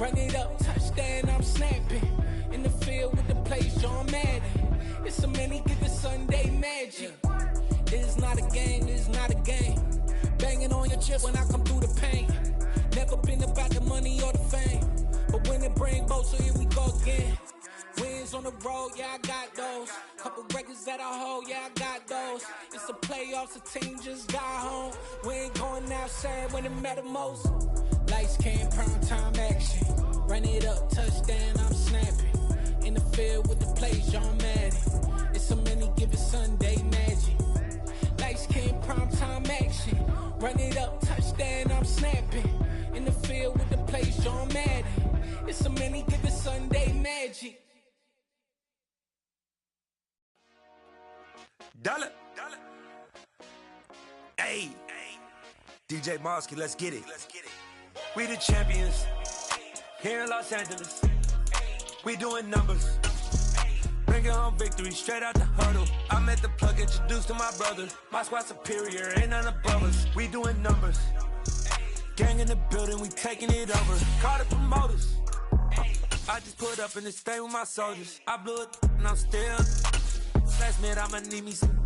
Run it up, touchdown, I'm snapping. In the field with the plays, John Madden. It's so many, give it Sunday magic. It's not a game, it's not a game. Banging on your chest when I come through the pain. Never been about the money or the fame. But when it bring both, so here we go again. Wins on the road, yeah, I got those. Couple records that I hold, yeah, I got those. It's the playoffs, the team just got home. We ain't going outside when it matter most. Lights came, prime time action. Run it up, touchdown, I'm snapping. In the field with the plays, John Madden. It's so many, give it Sunday magic. Lights came, prime time action. Run it up, touchdown, I'm snapping. In the field with the plays, John Madden. It's so many, give it Sunday magic. Dollar. Hey. DJ Mosky, let's get it. We the champions here in Los Angeles. We doing numbers. Bringing home victory straight out the huddle. I met the plug, introduced to my brother. My squad superior, ain't none above us. We doing numbers. Gang in the building, we taking it over. Call the promoters. I just put up in this thing with my soldiers. I blew it and I'm still. Last minute, I'ma need me some.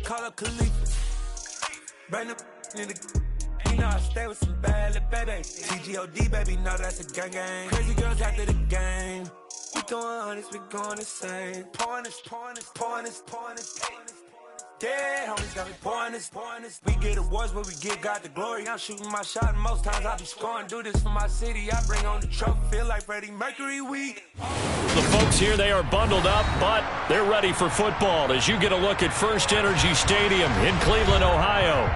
Call up Khalifa. Bring the in the. You know I stay with some bad little baby. TGOD, baby, know that's a gang gang. Crazy girls after the game. We throwing hundreds, we going insane. Pouring this. Dead homies got me pouring this. We get awards, but we give God the glory. I'm shooting my shot, and most times I be scoring. Do this for my city, I bring on the trophy. Feel like Freddie Mercury week. The folks here, they are bundled up, but they're ready for football as you get a look at First Energy Stadium in Cleveland, Ohio.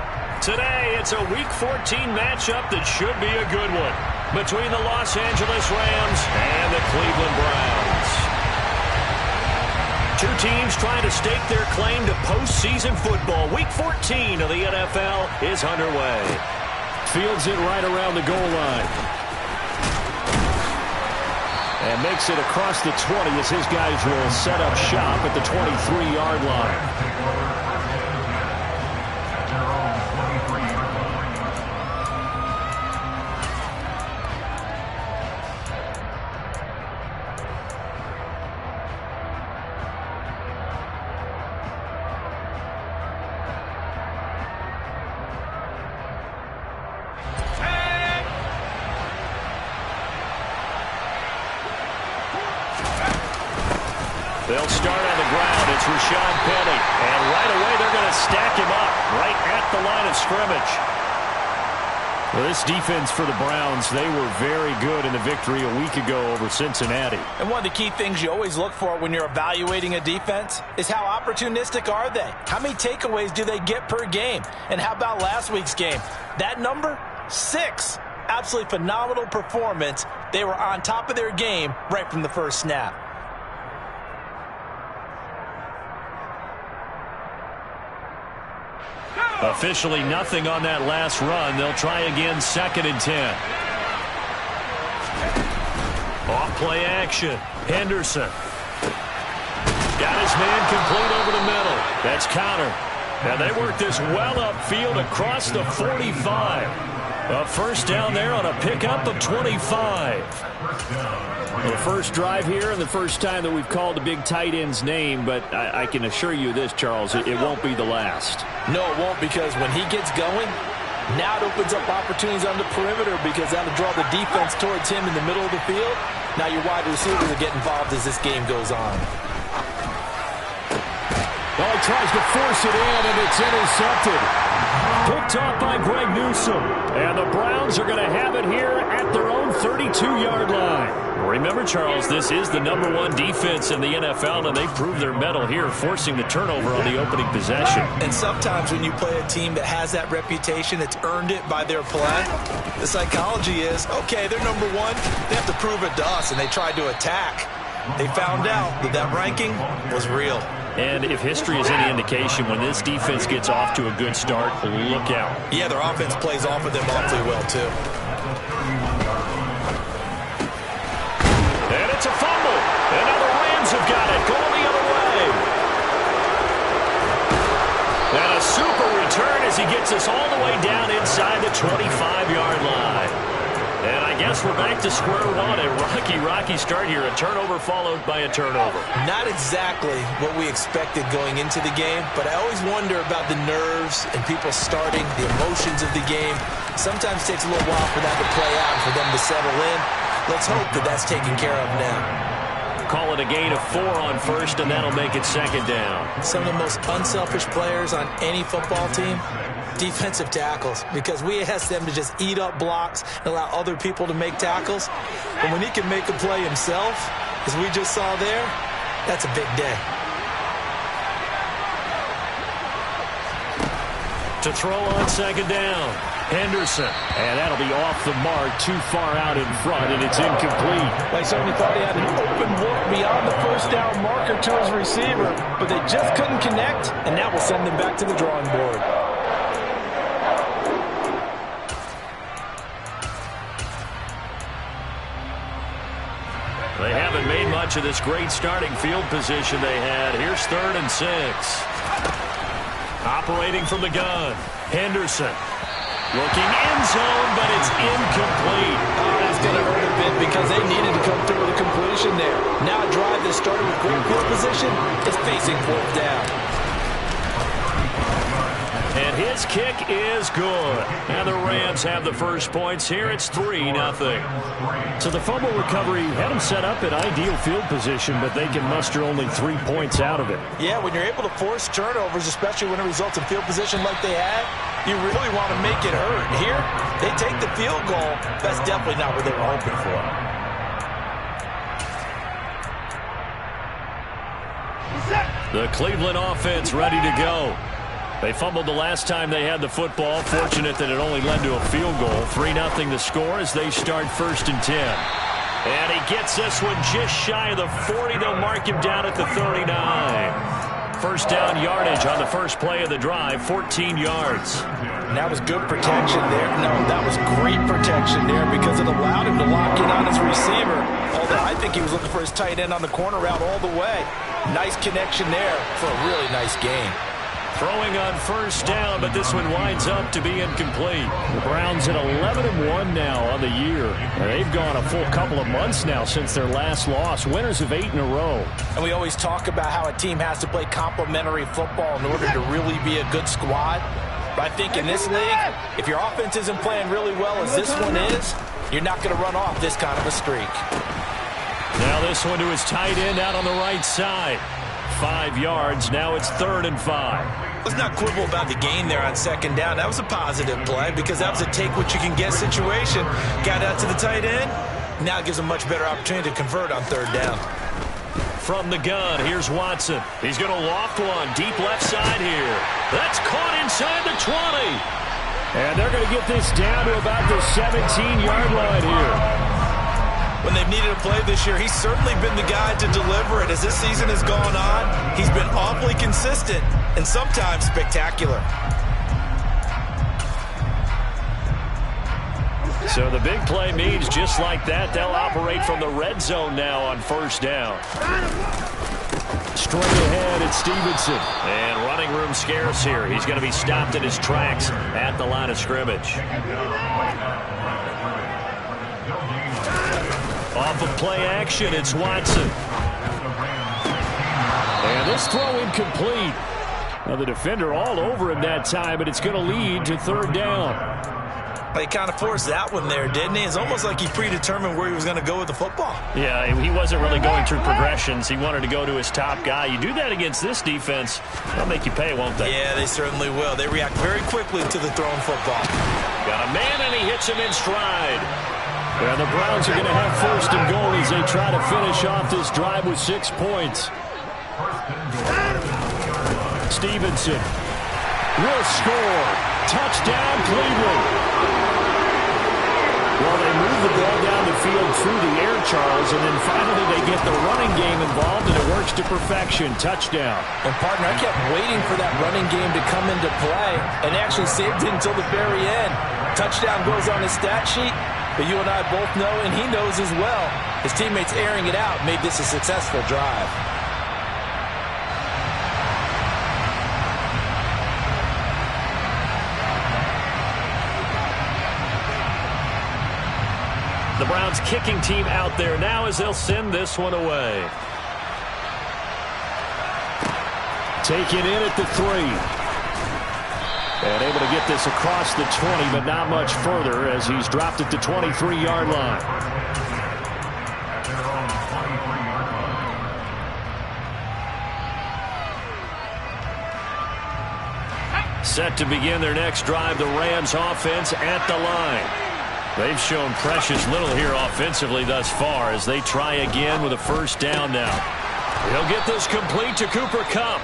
Today, it's a Week 14 matchup that should be a good one between the Los Angeles Rams and the Cleveland Browns. Two teams trying to stake their claim to postseason football. Week 14 of the NFL is underway. Fields it right around the goal line. And makes it across the 20 as his guys will set up shop at the 23-yard line. They'll start on the ground. It's Rashad Penny. And right away, they're going to stack him up right at the line of scrimmage. Well, this defense for the Browns, they were very good in the victory a week ago over Cincinnati. And one of the key things you always look for when you're evaluating a defense is how opportunistic are they? How many takeaways do they get per game? And how about last week's game? That number, 6. Absolutely phenomenal performance. They were on top of their game right from the first snap. Officially nothing on that last run. They'll try again, 2nd and 10. Off play action. Henderson. Got his man complete over the middle. That's Connor. And they work this well upfield across the 45. A first down there on a pickup of 25. Well, the first drive here and the first time that we've called the big tight end's name, but I can assure you this, Charles, it won't be the last. No, it won't, because when he gets going, now it opens up opportunities on the perimeter because that'll draw the defense towards him in the middle of the field. Now your wide receivers will get involved as this game goes on. Well, he tries to force it in, and it's intercepted. Picked off by Greg Newsome. And the Browns are going to have it here at their own 32-yard line. Remember, Charles, this is the #1 defense in the NFL, and they proved their mettle here, forcing the turnover on the opening possession. And sometimes when you play a team that has that reputation, it's earned it by their play. The psychology is, okay, they're #1. They have to prove it to us, and they tried to attack. They found out that that ranking was real. And if history is any indication, when this defense gets off to a good start, look out. Yeah, their offense plays off of them awfully well, too. And it's a fumble. And now the Rams have got it, going the other way. And a super return as he gets us all the way down inside the 25-yard line. And I guess Yes, we're back to square one. A rocky start here. A turnover followed by a turnover. Not exactly what we expected going into the game, but I always wonder about the nerves and people starting, the emotions of the game. Sometimes it takes a little while for that to play out and for them to settle in. Let's hope that that's taken care of now. Call it a gain of 4 on first, and that'll make it second down. Some of the most unselfish players on any football team, defensive tackles, because we ask them to just eat up blocks and allow other people to make tackles. But when he can make a play himself, as we just saw there, that's a big day. To throw on second down, Henderson. And that'll be off the mark, too far out in front, and it's incomplete. They certainly thought he had an open look beyond the first down marker to his receiver, but they just couldn't connect, and that will send them back to the drawing board. They haven't made much of this great starting field position they had. Here's 3rd and 6. Operating from the gun, Henderson. Looking end zone, but it's incomplete. Oh, that's going to hurt a bit because they needed to come through with a completion there. Now a drive that started with great field position is facing 4th down. And his kick is good. And the Rams have the first points here. It's 3-0. So the fumble recovery had them set up in ideal field position, but they can muster only 3 points out of it. Yeah, when you're able to force turnovers, especially when it results in field position like they had, you really want to make it hurt. Here, they take the field goal. That's definitely not what they were hoping for. The Cleveland offense ready to go. They fumbled the last time they had the football. Fortunate that it only led to a field goal. 3-0 the score as they start 1st and 10. And he gets this one just shy of the 40. They'll mark him down at the 39. First down yardage on the first play of the drive, 14 yards. And that was good protection there. No, that was great protection there because it allowed him to lock in on his receiver. Although I think he was looking for his tight end on the corner route all the way. Nice connection there for a really nice game. Throwing on first down, but this one winds up to be incomplete. The Browns at 11-1 now on the year. And they've gone a full couple of months now since their last loss. Winners of 8 in a row. And we always talk about how a team has to play complementary football in order to really be a good squad. But I think in this league, if your offense isn't playing really well as this one is, you're not going to run off this kind of a streak. Now this one to his tight end out on the right side. 5 yards. Now it's 3rd and 5. Let's not quibble about the gain there on second down. That was a positive play because that was a take-what-you-can-get situation. Got out to the tight end. Now it gives a much better opportunity to convert on 3rd down. From the gun, here's Watson. He's going to loft one deep left side here. That's caught inside the 20. And they're going to get this down to about the 17-yard line here. When they've needed a play this year, he's certainly been the guy to deliver it. As this season has gone on, he's been awfully consistent and sometimes spectacular. So the big play means just like that, they'll operate from the red zone now on first down. Straight ahead, it's Stevenson. And running room scarce here. He's going to be stopped in his tracks at the line of scrimmage. Off of play action, it's Watson. And this throw incomplete. Now the defender all over him that time, but it's going to lead to 3rd down. He kind of forced that one there, didn't he? It's almost like he predetermined where he was going to go with the football. Yeah, he wasn't really going through progressions. He wanted to go to his top guy. You do that against this defense, they'll make you pay, won't they? Yeah, they certainly will. They react very quickly to the thrown football. Got a man, and he hits him in stride. And the Browns are going to have 1st and goal as they try to finish off this drive with 6 points. Stevenson will score. Touchdown, Cleveland. Well, they move the ball down the field through the air, Charles, and then finally they get the running game involved, and it works to perfection. Touchdown. And, partner, I kept waiting for that running game to come into play, and actually saved it until the very end. Touchdown goes on his stat sheet, but you and I both know, and he knows as well, his teammates airing it out made this a successful drive. The Browns kicking team out there now as they'll send this one away. Taken in at the 3. And able to get this across the 20, but not much further as he's dropped at the 23-yard line. Set to begin their next drive, the Rams offense at the line. They've shown precious little here offensively thus far as they try again with a first down now. He'll get this complete to Cooper Kupp.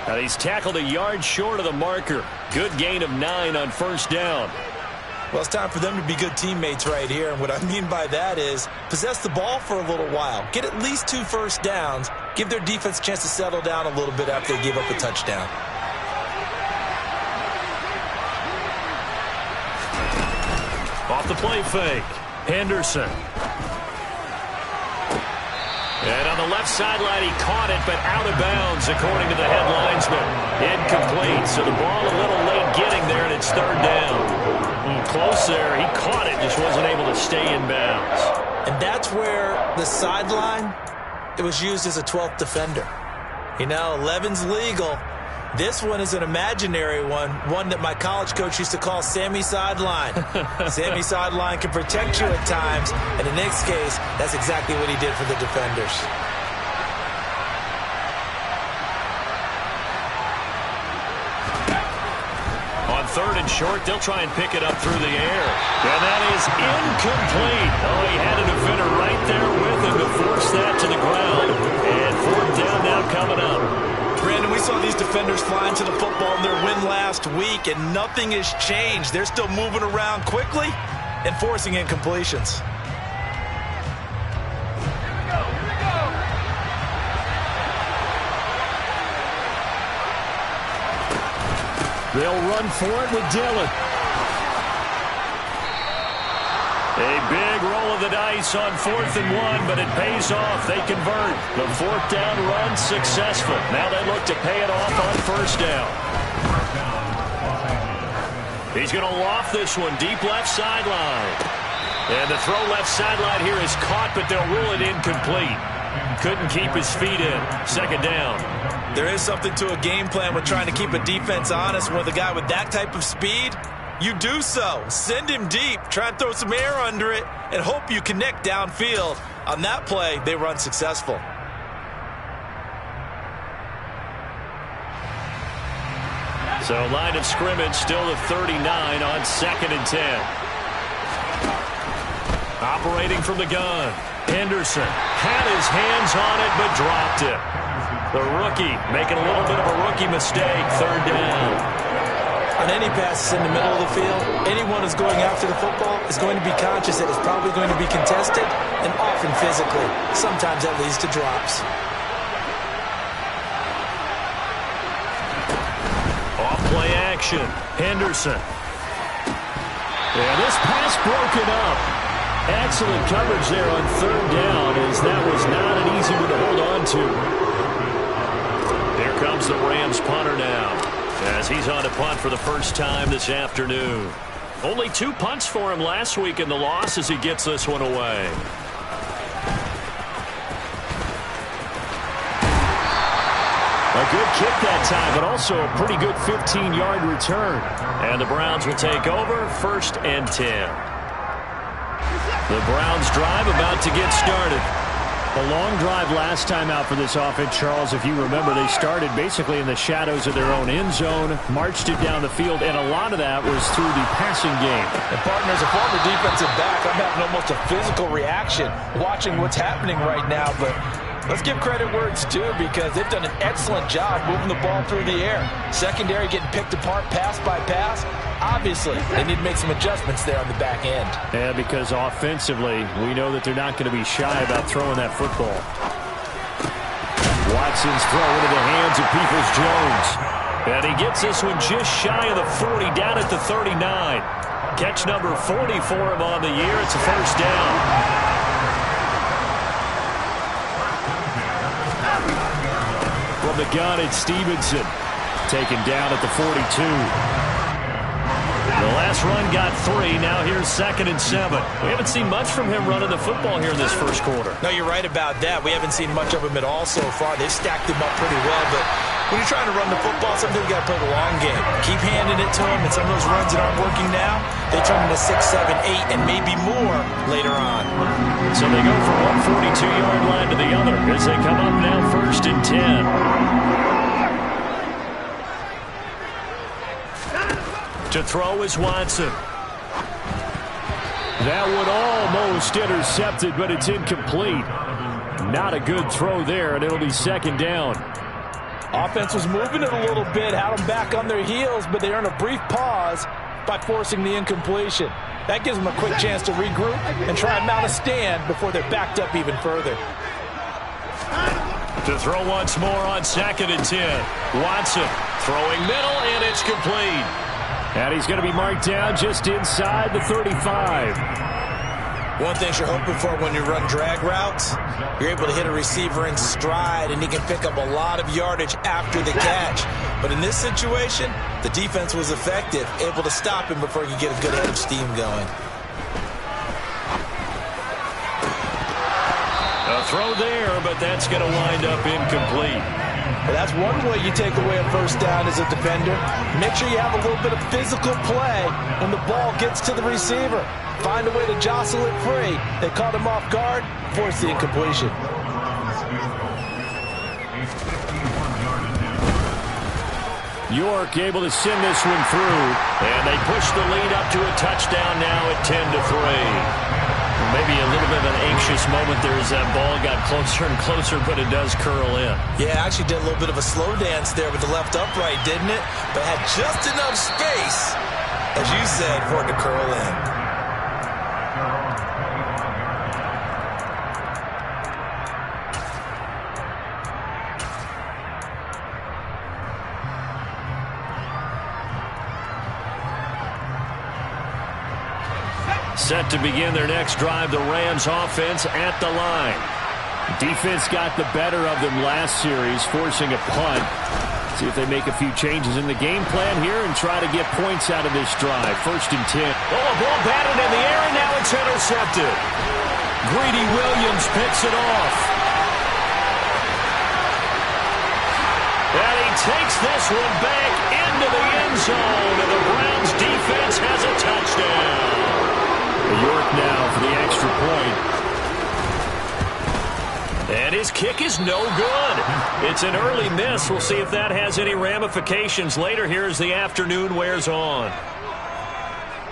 Now he's tackled a yard short of the marker. Good gain of 9 on first down. Well, it's time for them to be good teammates right here. And what I mean by that is possess the ball for a little while. Get at least 2 first downs. Give their defense a chance to settle down a little bit after they give up a touchdown. Off the play fake. Henderson. And on the left sideline, he caught it, but out of bounds, according to the head linesman. Incomplete, so the ball a little late getting there, and it's third down. Close there. He caught it, just wasn't able to stay in bounds. And that's where the sideline, it was used as a 12th defender. You know, 11's legal. This one is an imaginary one that my college coach used to call Sammy Sideline. Sammy Sideline can protect you at times, and in this case, that's exactly what he did for the defenders. On third and short, they'll try and pick it up through the air. And that is incomplete. Oh, he had a defender right there with him to force that to the ground. And fourth down now coming up. Brandon, we saw these defenders flying to the football in their win last week, and nothing has changed. They're still moving around quickly and forcing incompletions. They'll run for it with Dillon. A big roll of the dice on 4th and 1, but it pays off. They convert. The fourth down run successful. Now they look to pay it off on first down. He's going to loft this one deep left sideline. And the throw left sideline here is caught, but they'll rule it incomplete. Couldn't keep his feet in. Second down. There is something to a game plan with trying to keep a defense honest with a guy with that type of speed. You do so. Send him deep. Try and throw some air under it and hope you connect downfield. On that play, they run successful. So line of scrimmage still the 39 on 2nd and 10. Operating from the gun. Henderson had his hands on it but dropped it. The rookie making a little bit of a rookie mistake. Third down. On any passes in the middle of the field, anyone who's going after the football is going to be conscious that it's probably going to be contested and often physically. Sometimes that leads to drops. Off play action. Henderson. And this pass broken up. Excellent coverage there on third down as that was not an easy one to hold on to. Here comes the Rams punter now, as he's on to punt for the first time this afternoon. Only 2 punts for him last week in the loss as he gets this one away. A good kick that time, but also a pretty good 15-yard return. And the Browns will take over, 1st and 10. The Browns drive about to get started. A long drive last time out for this offense, Charles. If you remember, they started basically in the shadows of their own end zone, marched it down the field, and a lot of that was through the passing game. And partners, a former defensive back, I'm having almost a physical reaction watching what's happening right now. But let's give credit where it's due because they've done an excellent job moving the ball through the air. Secondary getting picked apart pass by pass. Obviously, they need to make some adjustments there on the back end. Yeah, because offensively, we know that they're not going to be shy about throwing that football. Watson's throw into the hands of Peoples-Jones. And he gets this one just shy of the 40, down at the 39. Catch number 40 for him on the year. It's a first down. From the gun, it's Stevenson. Taken down at the 42. The last run got 3. Now here's 2nd and 7. We haven't seen much from him running the football here in this first quarter. No, you're right about that. We haven't seen much of him at all so far. They've stacked him up pretty well, but when you're trying to run the football, sometimes you got to play the long game. Keep handing it to him, and some of those runs that aren't working now, they turn into 6, 7, 8, and maybe more later on. So they go from one 42-yard line to the other as they come up now 1st and 10. To throw is Watson. That one almost intercepted, but it's incomplete. Not a good throw there, and it'll be 2nd down. Offense was moving it a little bit, had them back on their heels, but they earned a brief pause by forcing the incompletion. That gives them a quick chance to regroup and try and mount a stand before they're backed up even further. To throw once more on 2nd and 10. Watson throwing middle, and it's complete. And he's going to be marked down just inside the 35. One thing you're hoping for when you run drag routes, you're able to hit a receiver in stride, and he can pick up a lot of yardage after the catch. But in this situation, the defense was effective, able to stop him before he could get a good head of steam going. A throw there, but that's going to wind up incomplete. Well, that's one way you take away a first down as a defender. Make sure you have a little bit of physical play when the ball gets to the receiver. Find a way to jostle it free. They caught him off guard, forced the incompletion. York able to send this one through. And they push the lead up to a touchdown now at 10-3. Maybe a little bit of an anxious moment there as that ball got closer and closer, but it does curl in. Yeah, actually did a little bit of a slow dance there with the left upright, didn't it? But had just enough space, as you said, for it to curl in. Set to begin their next drive, the Rams offense at the line. Defense got the better of them last series, forcing a punt. See if they make a few changes in the game plan here and try to get points out of this drive. 1st and 10. Oh, a ball batted in the air, and now it's intercepted. Greedy Williams picks it off. And he takes this one back into the end zone, and the Browns defense has a touchdown. York now for the extra point. And his kick is no good. It's an early miss. We'll see if that has any ramifications later here as the afternoon wears on.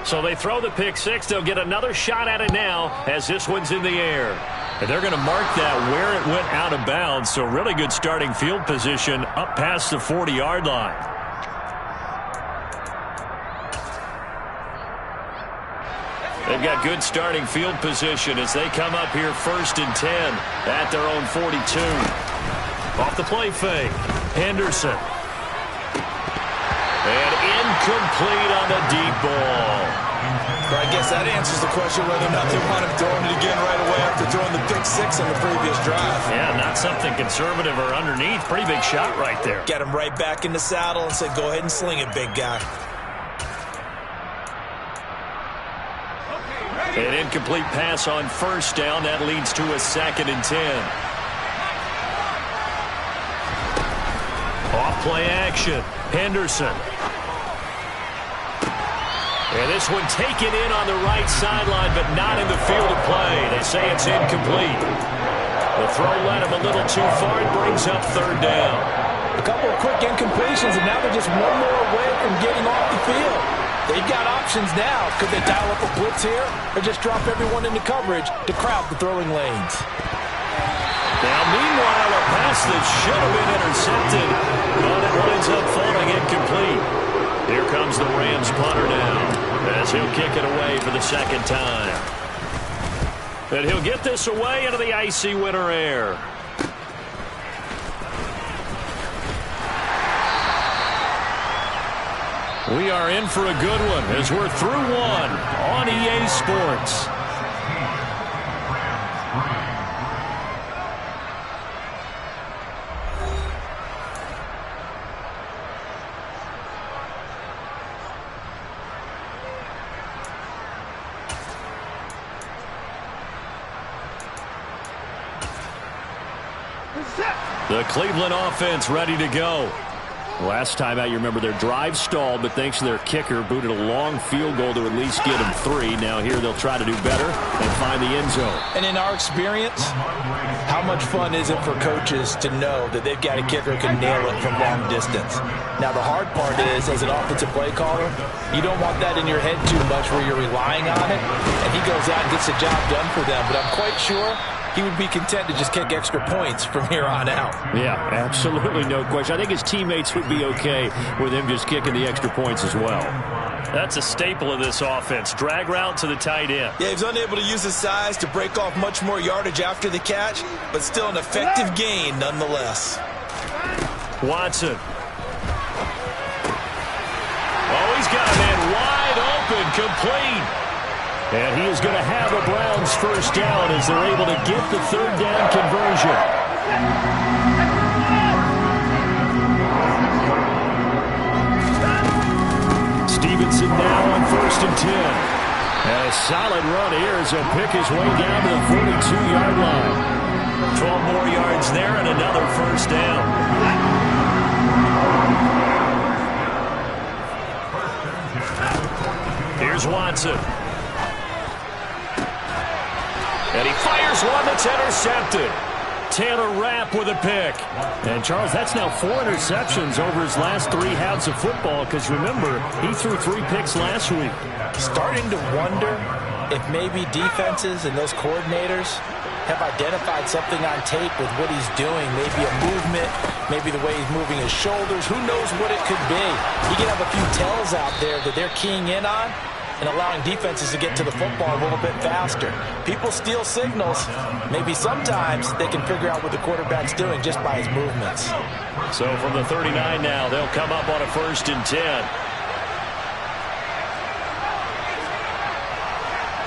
So they throw the pick six. They'll get another shot at it now as this one's in the air. And they're going to mark that where it went out of bounds. So really good starting field position up past the 40-yard line. They've got good starting field position as they come up here 1st and 10 at their own 42. Off the play fake. Henderson. And incomplete on the deep ball. Well, I guess that answers the question whether or not they want him throwing it again right away after throwing the pick six on the previous drive. Yeah, not something conservative or underneath. Pretty big shot right there. Get him right back in the saddle and said, go ahead and sling it, big guy. An incomplete pass on 1st down. That leads to a 2nd and 10. Off play action. Henderson. And this one taken in on the right sideline, but not in the field of play. They say it's incomplete. The throw led him a little too far. It brings up 3rd down. A couple of quick incompletions, and now they're just one more away from getting off the field. They've got options now. Could they dial up a blitz here or just drop everyone into coverage to crowd the throwing lanes? Now, meanwhile, a pass that should have been intercepted, but it winds up falling incomplete. Here comes the Rams punter now as he'll kick it away for the 2nd time. And he'll get this away into the icy winter air. We are in for a good one as we're through one on EA Sports. The Cleveland offense ready to go. Last time out, you remember their drive stalled, but thanks to their kicker, booted a long field goal to at least get them 3. Now here they'll try to do better and find the end zone. And in our experience, how much fun is it for coaches to know that they've got a kicker who can nail it from long distance? Now the hard part is, as an offensive play caller, you don't want that in your head too much where you're relying on it, and he goes out and gets the job done for them. But I'm quite sure he would be content to just kick extra points from here on out. Yeah, absolutely no question. I think his teammates would be okay with him just kicking the extra points as well. That's a staple of this offense. Drag route to the tight end. Yeah, he's unable to use his size to break off much more yardage after the catch, but still an effective gain nonetheless. Watson. Oh, he's got a man wide open, complete. And he is going to have a Browns first down as they're able to get the third down conversion. Stevenson now on 1st and 10. And a solid run here as he'll pick his way down to the 42-yard line. 12 more yards there and another first down. Here's Watson. And he fires one that's intercepted. Taylor Rapp with a pick. And, Charles, that's now 4 interceptions over his last 3 halves of football because, remember, he threw 3 picks last week. Starting to wonder if maybe defenses and those coordinators have identified something on tape with what he's doing. Maybe a movement, maybe the way he's moving his shoulders. Who knows what it could be? He can have a few tells out there that they're keying in on and allowing defenses to get to the football a little bit faster. People steal signals. Maybe sometimes they can figure out what the quarterback's doing just by his movements. So from the 39 now, they'll come up on a 1st and 10.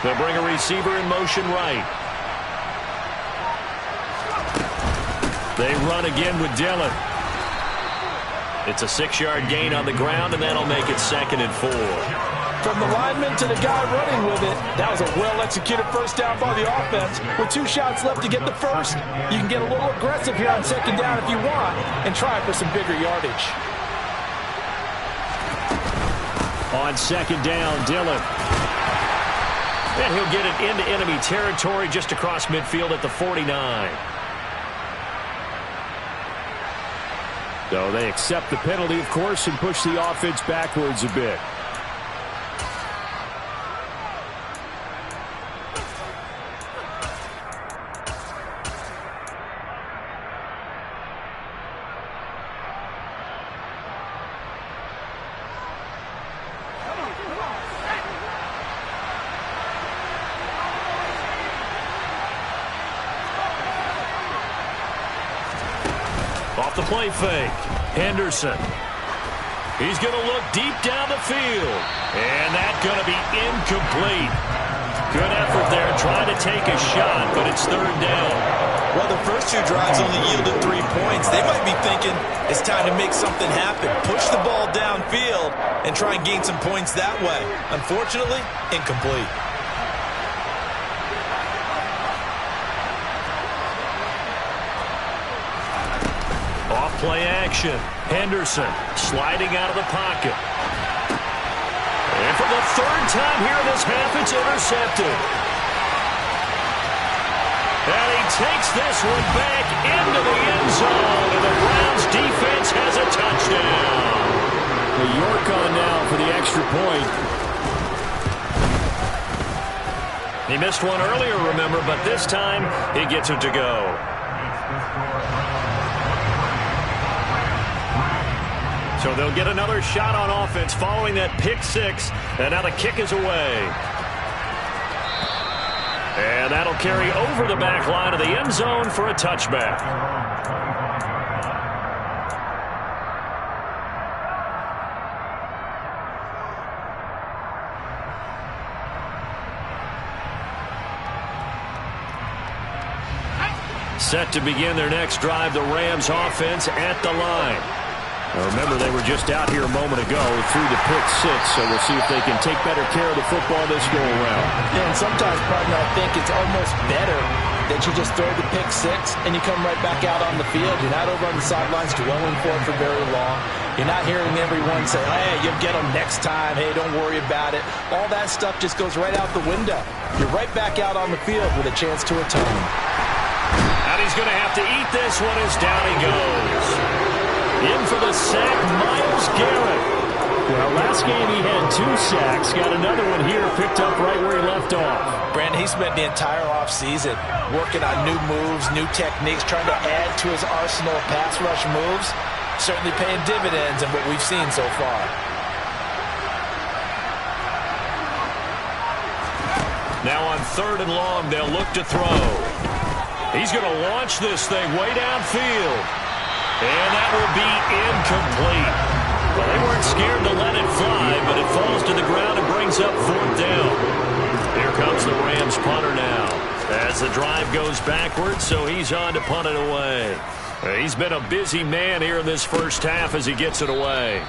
They'll bring a receiver in motion right. They run again with Dillon. It's a 6-yard gain on the ground, and that'll make it 2nd and 4. From the lineman to the guy running with it, that was a well-executed first down by the offense. With 2 shots left to get the first, you can get a little aggressive here on 2nd down if you want and try for some bigger yardage. On 2nd down, Dillon. And he'll get it into enemy territory just across midfield at the 49. So they accept the penalty, of course, and push the offense backwards a bit. Off the play fake. Henderson. He's going to look deep down the field. And that's going to be incomplete. Good effort there trying to take a shot, but it's 3rd down. Well, the first 2 drives only yielded 3 points. They might be thinking it's time to make something happen. Push the ball downfield and try and gain some points that way. Unfortunately, incomplete. Play action. Henderson sliding out of the pocket. And for the 3rd time here in this half, it's intercepted. And he takes this one back into the end zone, and the Browns defense has a touchdown. The York on now for the extra point. He missed one earlier, remember, but this time he gets it to go. So they'll get another shot on offense following that pick 6. And now the kick is away. And that'll carry over the back line of the end zone for a touchback. Set to begin their next drive, the Rams offense at the line. Now remember, they were just out here a moment ago through the pick 6, so we'll see if they can take better care of the football this go around. Yeah, and sometimes, partner, I think it's almost better that you just throw the pick six and you come right back out on the field. You're not over on the sidelines dwelling for it for very long. You're not hearing everyone say, hey, you'll get them next time. Hey, don't worry about it. All that stuff just goes right out the window. You're right back out on the field with a chance to atone. And he's going to have to eat this one as down he goes. In for the sack, Myles Garrett. Well, last game he had 2 sacks. Got another one here, picked up right where he left off. Brandon, he spent the entire offseason working on new moves, new techniques, trying to add to his arsenal of pass rush moves. Certainly paying dividends in what we've seen so far. Now on 3rd and long, they'll look to throw. He's going to launch this thing way downfield. And that will be incomplete. Well, they weren't scared to let it fly, but it falls to the ground and brings up 4th down. Here comes the Rams punter now. As the drive goes backwards, so he's on to punt it away. He's been a busy man here in this first half as he gets it away.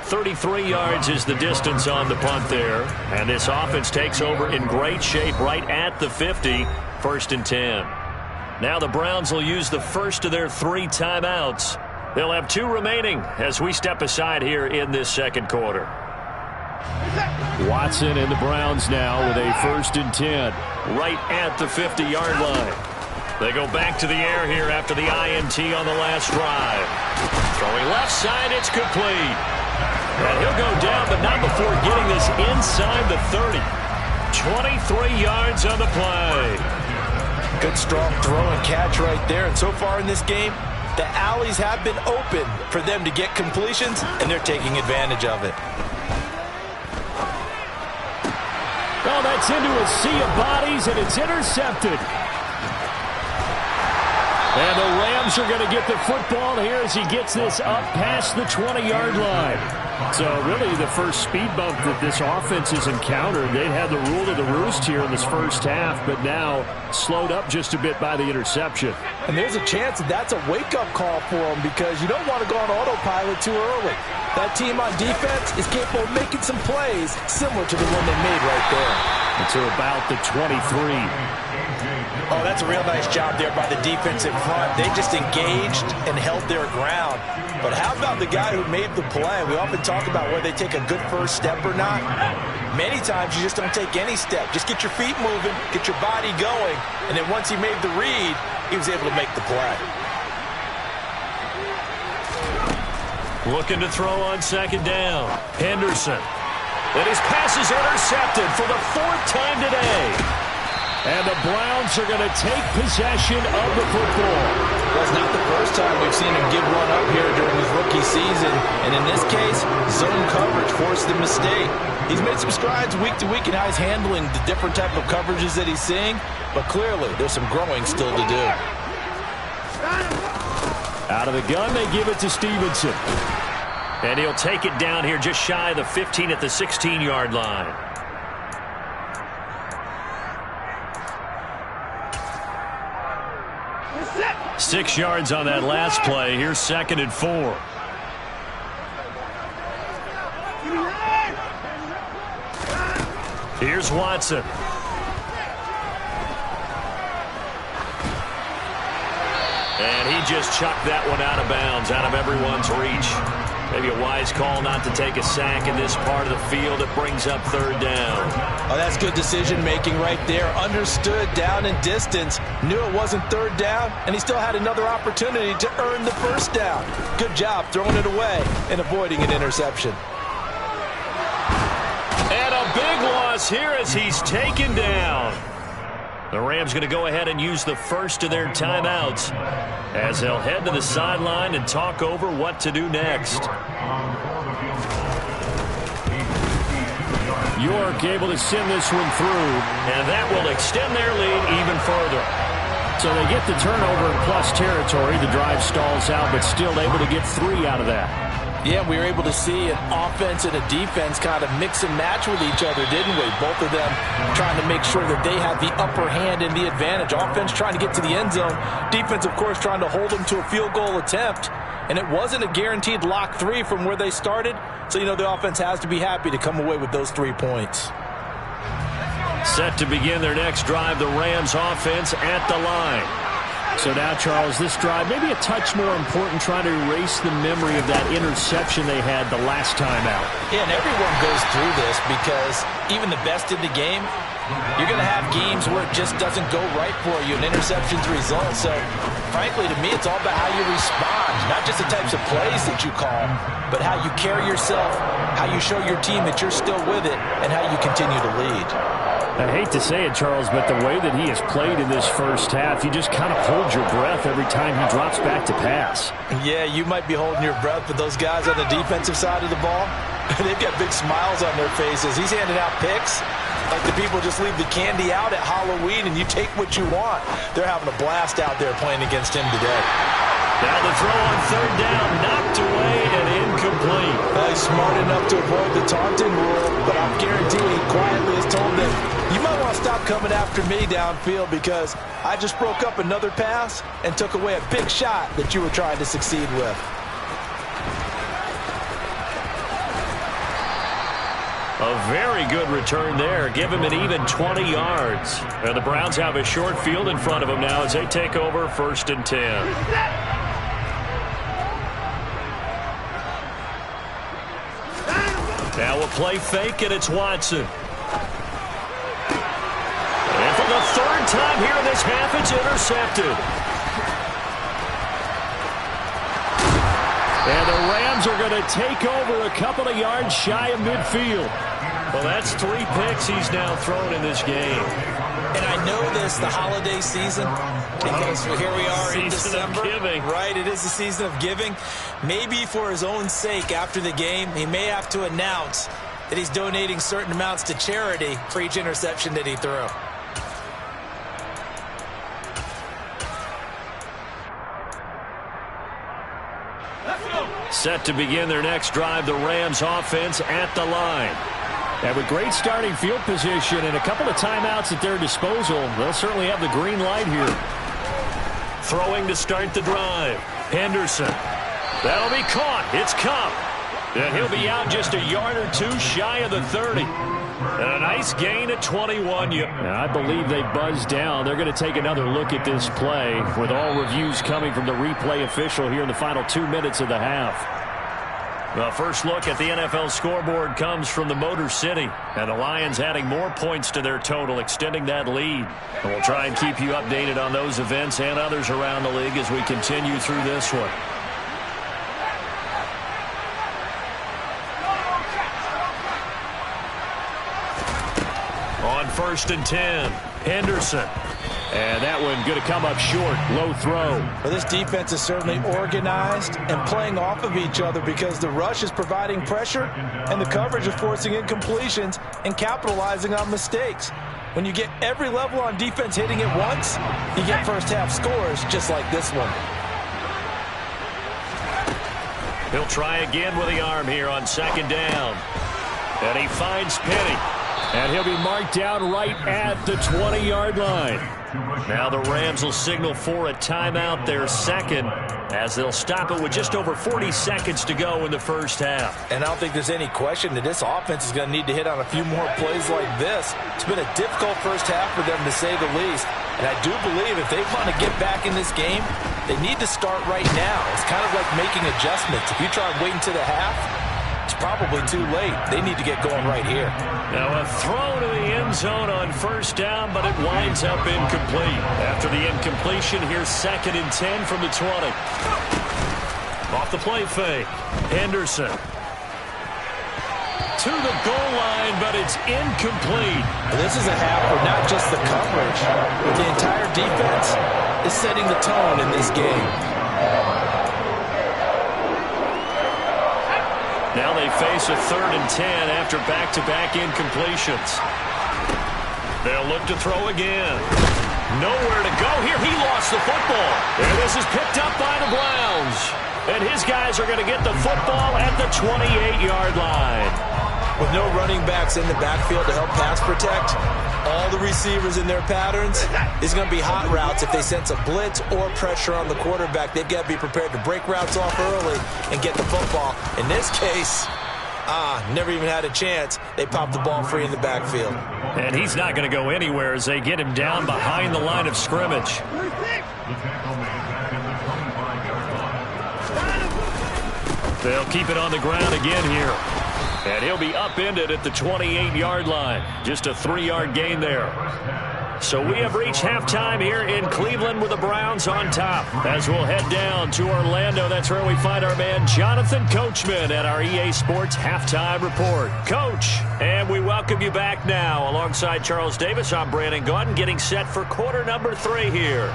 33 yards is the distance on the punt there. And this offense takes over in great shape right at the 50, 1st and 10. Now the Browns will use the first of their 3 timeouts. They'll have 2 remaining as we step aside here in this second quarter. Watson and the Browns now with a 1st and 10. Right at the 50-yard line. They go back to the air here after the INT on the last drive. Throwing left side, it's complete. And he'll go down, but not before getting this inside the 30. 23 yards on the play. Good strong throw and catch right there. And so far in this game, the alleys have been open for them to get completions, and they're taking advantage of it. Well, that's into a sea of bodies, and it's intercepted. And the Rams are going to get the football here as he gets this up past the 20-yard line. So really the first speed bump that this offense has encountered. They've had the rule of the roost here in this first half, but now slowed up just a bit by the interception. And there's a chance that that's a wake-up call for them because you don't want to go on autopilot too early. That team on defense is capable of making some plays similar to the one they made right there. It's about the 23. Oh, that's a real nice job there by the defense in front. They just engaged and held their ground. But how about the guy who made the play? We often talk about whether they take a good first step or not. Many times you just don't take any step. Just get your feet moving, get your body going, and then once he made the read, he was able to make the play. Looking to throw on 2nd down. Henderson. And his pass is intercepted for the 4th time today. And the Browns are going to take possession of the football. Well, it's not the first time we've seen him give one up here during his rookie season. And in this case, zone coverage forced the mistake. He's made some strides week to week in how he's handling the different type of coverages that he's seeing. But clearly, there's some growing still to do. Out of the gun, they give it to Stevenson. And he'll take it down here just shy of the 15 at the 16-yard line. Six yards on that last play. Here's 2nd and 4. Here's Watson. And he just chucked that one out of bounds, out of everyone's reach. Maybe a wise call not to take a sack in this part of the field. It brings up 3rd down. Oh, that's good decision-making right there. Understood down and distance. Knew it wasn't 3rd down, and he still had another opportunity to earn the 1st down. Good job throwing it away and avoiding an interception. And a big loss here as he's taken down. The Rams going to go ahead and use the first of their timeouts as they'll head to the sideline and talk over what to do next. York able to send this one through. And that will extend their lead even further. So they get the turnover in plus territory. The drive stalls out, but still able to get 3 out of that. Yeah, we were able to see an offense and a defense kind of mix and match with each other, didn't we? Both of them trying to make sure that they have the upper hand and the advantage. Offense trying to get to the end zone. Defense, of course, trying to hold them to a field goal attempt. And it wasn't a guaranteed lock 3 from where they started. So, you know, the offense has to be happy to come away with those 3 points. Set to begin their next drive, the Rams offense at the line. So now, Charles, this drive maybe a touch more important, trying to erase the memory of that interception they had the last time out. Yeah, and everyone goes through this because even the best in the game, you're going to have games where it just doesn't go right for you, and interceptions result. So, frankly, to me, it's all about how you respond, not just the types of plays that you call, but how you carry yourself, how you show your team that you're still with it, and how you continue to lead. I hate to say it, Charles, but the way that he has played in this first half, you just kind of hold your breath every time he drops back to pass. Yeah, you might be holding your breath, but those guys on the defensive side of the ball, they've got big smiles on their faces. He's handing out picks like the people just leave the candy out at Halloween and you take what you want. They're having a blast out there playing against him today. Now the throw on third down, knocked away and incomplete. He's smart enough to avoid the taunting rule, but I'm guaranteeing he quietly has told them, you might want to stop coming after me downfield because I just broke up another pass and took away a big shot that you were trying to succeed with. A very good return there. Give him an even 20 yards. And the Browns have a short field in front of them now as they take over 1st and 10. Now a play fake, and it's Watson. And for the third time here in this half, it's intercepted. And the Rams are going to take over a couple of yards shy of midfield. Well, that's 3 picks he's now thrown in this game. And I know this, the holiday season, because here we are in December. Right, it is the season of giving. Maybe for his own sake, after the game, he may have to announce that he's donating certain amounts to charity for each interception that he threw. Set to begin their next drive, the Rams offense at the line. And with great starting field position and a couple of timeouts at their disposal, they'll certainly have the green light here. Throwing to start the drive. Henderson. That'll be caught. It's Cup. And he'll be out just a yard or two shy of the 30. And a nice gain at 21. I believe they buzzed down. They're going to take another look at this play with all reviews coming from the replay official here in the final 2 minutes of the half. The first look at the NFL scoreboard comes from the Motor City, and the Lions adding more points to their total, extending that lead. And we'll try and keep you updated on those events and others around the league as we continue through this one. On 1st and 10, Henderson. And that one going to come up short. Low throw. Well, this defense is certainly organized and playing off of each other because the rush is providing pressure and the coverage is forcing incompletions and capitalizing on mistakes. When you get every level on defense hitting it once, you get first half scores just like this one. He'll try again with the arm here on 2nd down. And he finds Penny. And he'll be marked down right at the 20-yard line. Now the Rams will signal for a timeout, their second, as they'll stop it with just over 40 seconds to go in the first half. And I don't think there's any question that this offense is going to need to hit on a few more plays like this. It's been a difficult first half for them, to say the least. And I do believe if they want to get back in this game, they need to start right now. It's kind of like making adjustments. If you try and wait until the half, it's probably too late. They need to get going right here. Now a throw to the end zone on 1st down, but it winds up incomplete. After the incompletion, here's 2nd and 10 from the 20. Off the play fake, Henderson. To the goal line, but it's incomplete. This is a half where not just the coverage, but the entire defense is setting the tone in this game. Now they face a 3rd and 10 after back-to-back incompletions. They'll look to throw again. Nowhere to go here. He lost the football. And this is picked up by the Browns. And his guys are going to get the football at the 28-yard line. With no running backs in the backfield to help pass protect, all the receivers in their patterns is going to be hot routes if they sense a blitz or pressure on the quarterback. They've got to be prepared to break routes off early and get the football. In this case, never even had a chance. They popped the ball free in the backfield. And he's not going to go anywhere as they get him down behind the line of scrimmage. They'll keep it on the ground again here. And he'll be upended at the 28-yard line. Just a 3-yard gain there. So we have reached halftime here in Cleveland with the Browns on top. As we'll head down to Orlando, that's where we find our man Jonathan Coachman at our EA Sports Halftime Report. Coach, and we welcome you back now. Alongside Charles Davis, I'm Brandon Gaudin, getting set for quarter number 3 here.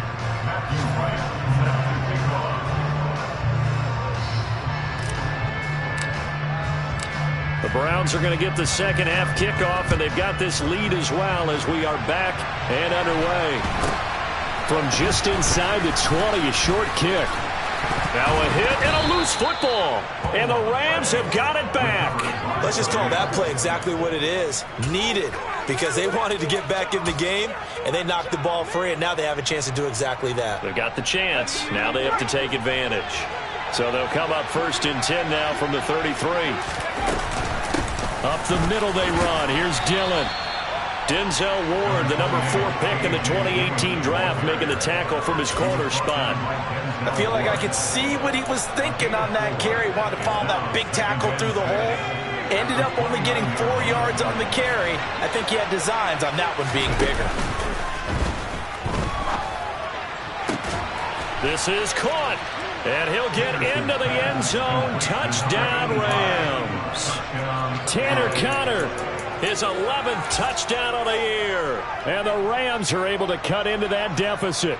The Browns are going to get the second half kickoff, and they've got this lead as well as we are back and underway. From just inside the 20, a short kick. Now a hit and a loose football, and the Rams have got it back. Let's just call that play exactly what it is. Needed, because they wanted to get back in the game, and they knocked the ball free, and now they have a chance to do exactly that. They've got the chance. Now they have to take advantage. So they'll come up 1st and 10 now from the 33. Up the middle they run. Here's Dillon. Denzel Ward, the number 4 pick in the 2018 draft, making the tackle from his corner spot. I feel like I could see what he was thinking on that carry. Wanted to follow that big tackle through the hole. Ended up only getting 4 yards on the carry. I think he had designs on that one being bigger. This is caught. And he'll get into the end zone. Touchdown, Rams. Tanner Conner, his 11th touchdown of the year. And the Rams are able to cut into that deficit.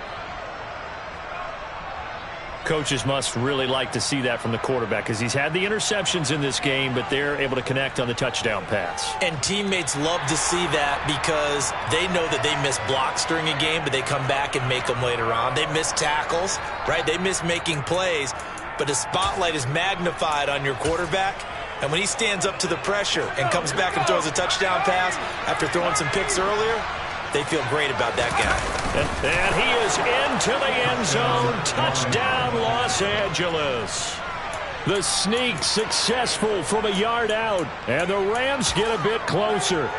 Coaches must really like to see that from the quarterback because he's had the interceptions in this game, but they're able to connect on the touchdown pass. And teammates love to see that because they know that they miss blocks during a game, but they come back and make them later on. They miss tackles, right? They miss making plays, but the spotlight is magnified on your quarterback. And when he stands up to the pressure and comes back and throws a touchdown pass after throwing some picks earlier, they feel great about that guy. And he is into the end zone. Touchdown, Los Angeles. The sneak successful from a yard out. And the Rams get a bit closer.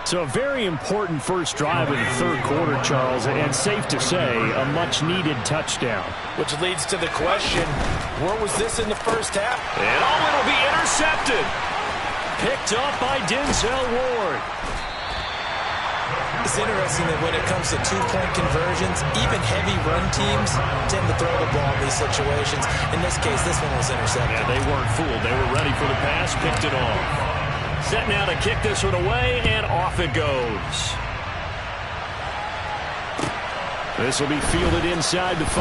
So a very important first drive in the third quarter, Charles, and safe to say, a much-needed touchdown. Which leads to the question, where was this in the first half? And it'll be intercepted. Picked up by Denzel Ward. It's interesting that when it comes to two-point conversions, even heavy run teams tend to throw the ball in these situations. In this case, this one was intercepted. Yeah, they weren't fooled. They were ready for the pass, picked it off. Set now to kick this one away, and off it goes. This will be fielded inside the 5.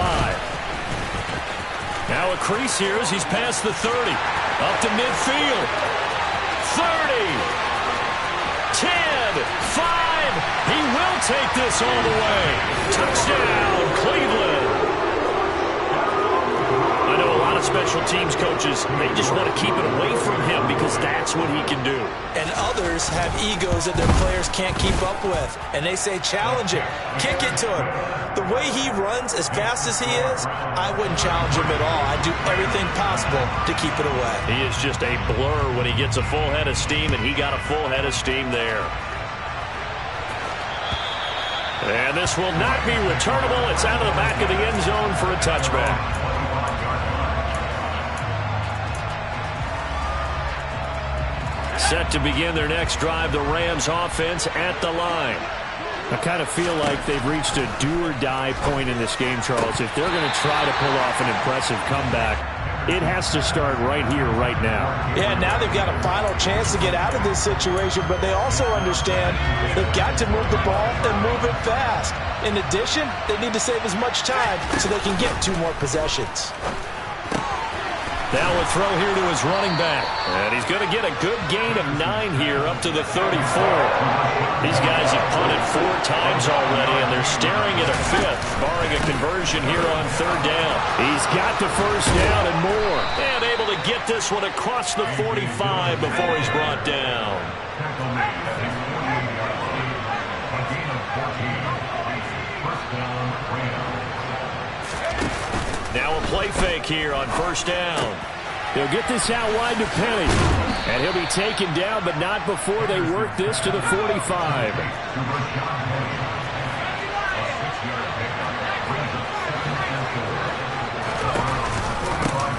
Now a crease here as he's past the 30. Up to midfield. 30. 10. 5. He will take this all the way. Touchdown, Cleveland. I know a lot of special teams coaches, they just want to keep it away from him because that's what he can do. And others have egos that their players can't keep up with. And they say, challenge him. Kick it to him. The way he runs as fast as he is, I wouldn't challenge him at all. I'd do everything possible to keep it away. He is just a blur when he gets a full head of steam, and he got a full head of steam there. And this will not be returnable. It's out of the back of the end zone for a touchback. Set to begin their next drive, the Rams offense at the line. I kind of feel like they've reached a do-or-die point in this game, Charles. If they're going to try to pull off an impressive comeback, it has to start right here, right now. Yeah, now they've got a final chance to get out of this situation, but they also understand they've got to move the ball and move it fast. In addition, they need to save as much time so they can get 2 more possessions. Now a throw here to his running back. And he's going to get a good gain of 9 here up to the 34. These guys have punted 4 times already, and they're staring at a 5th, barring a conversion here on 3rd down. He's got the first down and more. And able to get this one across the 45 before he's brought down. Now a play fake here on 1st down. He'll get this out wide to Penny. And he'll be taken down, but not before they work this to the 45.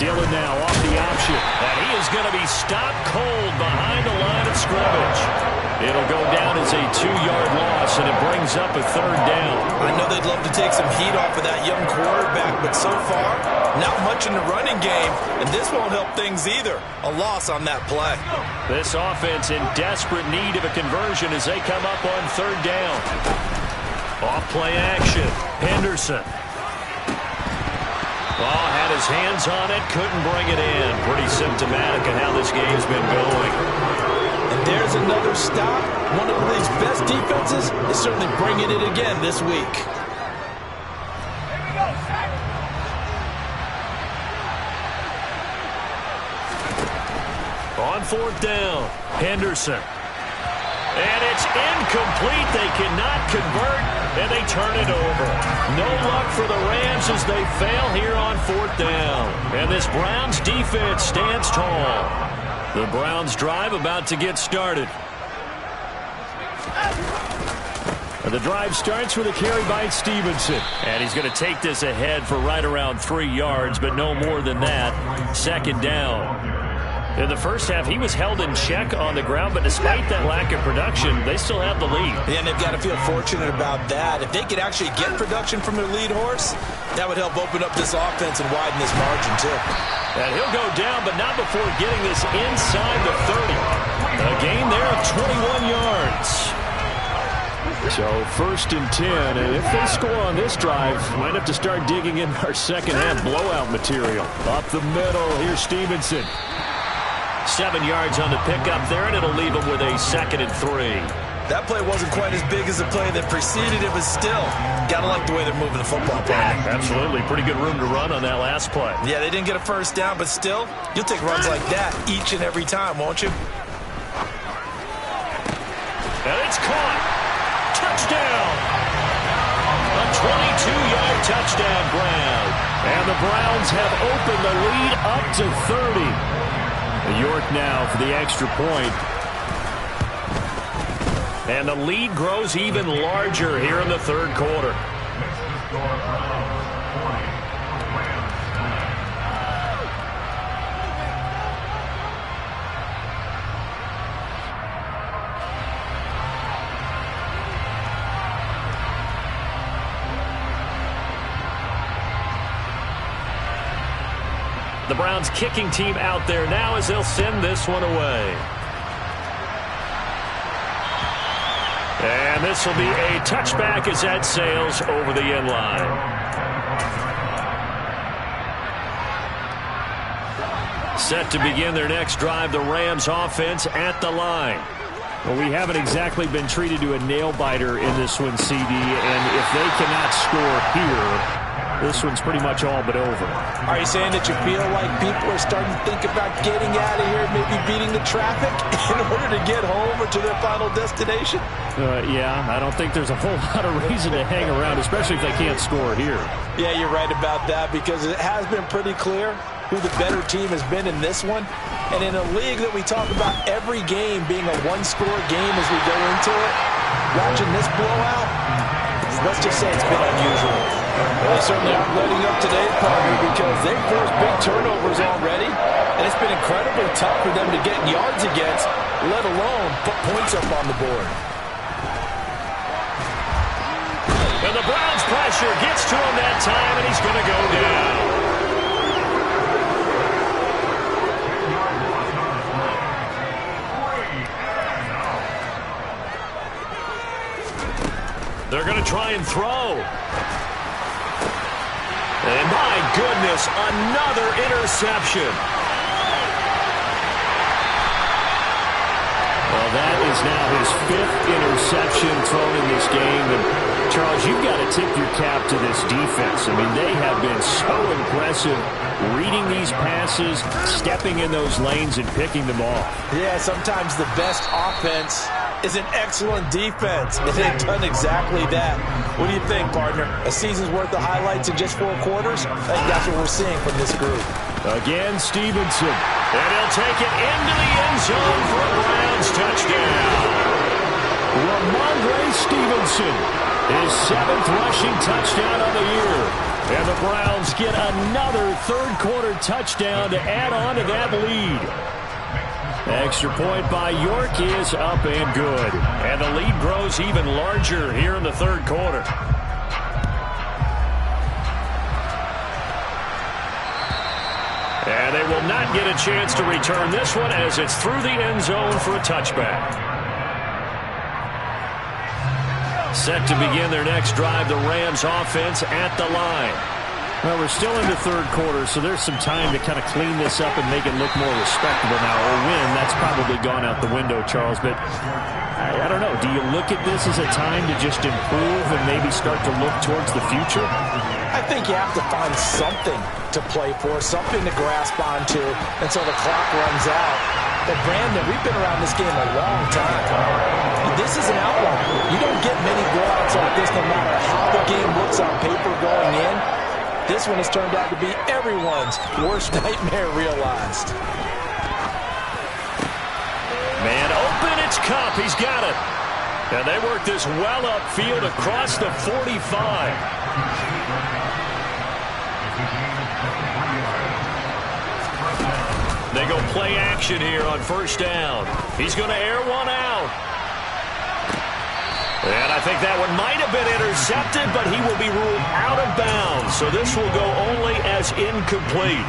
Dillon now off the option. And he is going to be stopped cold behind the line of scrimmage. It'll go down as a 2-yard loss, and it brings up a 3rd down. I know they'd love to take some heat off of that young quarterback, but so far, not much in the running game, and this won't help things either. A loss on that play. This offense in desperate need of a conversion as they come up on 3rd down. Off play action. Henderson. Ball had his hands on it, couldn't bring it in. Pretty symptomatic of how this game's been going. And there's another stop. One of the league's best defenses is certainly bringing it again this week. On 4th down, Henderson. And it's incomplete. They cannot convert, and they turn it over. No luck for the Rams as they fail here on 4th down. And this Browns defense stands tall. The Browns drive about to get started. The drive starts with a carry by Stevenson. And he's going to take this ahead for right around 3 yards, but no more than that. 2nd down. In the first half, he was held in check on the ground, but despite that lack of production, they still have the lead. Yeah, and they've got to feel fortunate about that. If they could actually get production from their lead horse, that would help open up this offense and widen this margin, too. And he'll go down, but not before getting this inside the 30. A gain there of 21 yards. So 1st and 10, and if they score on this drive, might have to start digging in our second-half blowout material. Up the middle, here's Stevenson. 7 yards on the pickup there, and it'll leave them with a 2nd and 3. That play wasn't quite as big as the play that preceded it, but still, got to like the way they're moving the football. Absolutely. Pretty good room to run on that last play. Yeah, they didn't get a 1st down, but still, you'll take runs like that each and every time, won't you? And it's caught. Touchdown. A 22-yard touchdown grab. And the Browns have opened the lead up to 30. York now for the extra point. And the lead grows even larger here in the 3rd quarter. The Browns kicking team out there now as they'll send this one away. And this will be a touchback as that sails over the end line. Set to begin their next drive, the Rams offense at the line. Well, we haven't exactly been treated to a nail-biter in this one, CD, and if they cannot score here, this one's pretty much all but over. Are you saying that you feel like people are starting to think about getting out of here, maybe beating the traffic in order to get home or to their final destination? Yeah, I don't think there's a whole lot of reason to hang around, especially if they can't score here. Yeah, you're right about that because it has been pretty clear who the better team has been in this one. And in a league that we talk about every game being a one-score game as we go into it, watching this blowout, let's just say it's been unusual. Well, they certainly aren't letting up today, partner, because they've forced big turnovers already, and it's been incredibly tough for them to get yards against, let alone put points up on the board. And the Browns pressure gets to him that time, and he's going to go down. They're going to try and throw. And my goodness, another interception. Well, that is now his 5th interception thrown in this game. And Charles, you've got to tip your cap to this defense. I mean, they have been so impressive reading these passes, stepping in those lanes and picking them off. Yeah, sometimes the best offense is an excellent defense, and they've done exactly that. What do you think, partner? A season's worth of highlights in just 4 quarters? I think that's what we're seeing from this group. Again, Stevenson. And he'll take it into the end zone for a Browns touchdown. Ramondre Stevenson, his 7th rushing touchdown of the year. And the Browns get another third-quarter touchdown to add on to that lead. Extra point by York is up and good. And the lead grows even larger here in the third quarter. And they will not get a chance to return this one as it's through the end zone for a touchback. Set to begin their next drive, the Rams offense at the line. Well, we're still in the third quarter, so there's some time to kind of clean this up and make it look more respectable now. Or win, that's probably gone out the window, Charles. But I don't know. Do you look at this as a time to just improve and maybe start to look towards the future? I think you have to find something to play for, something to grasp onto until the clock runs out. But, Brandon, we've been around this game a long time. This is an outlier. You don't get many blowouts like this no matter how the game looks on paper going in. This one has turned out to be everyone's worst nightmare realized. Man open, it's Cup. He's got it. And they work this well upfield across the 45. They go play action here on first down. He's going to air one out. And I think that one might have been intercepted, but he will be ruled out of bounds. So this will go only as incomplete.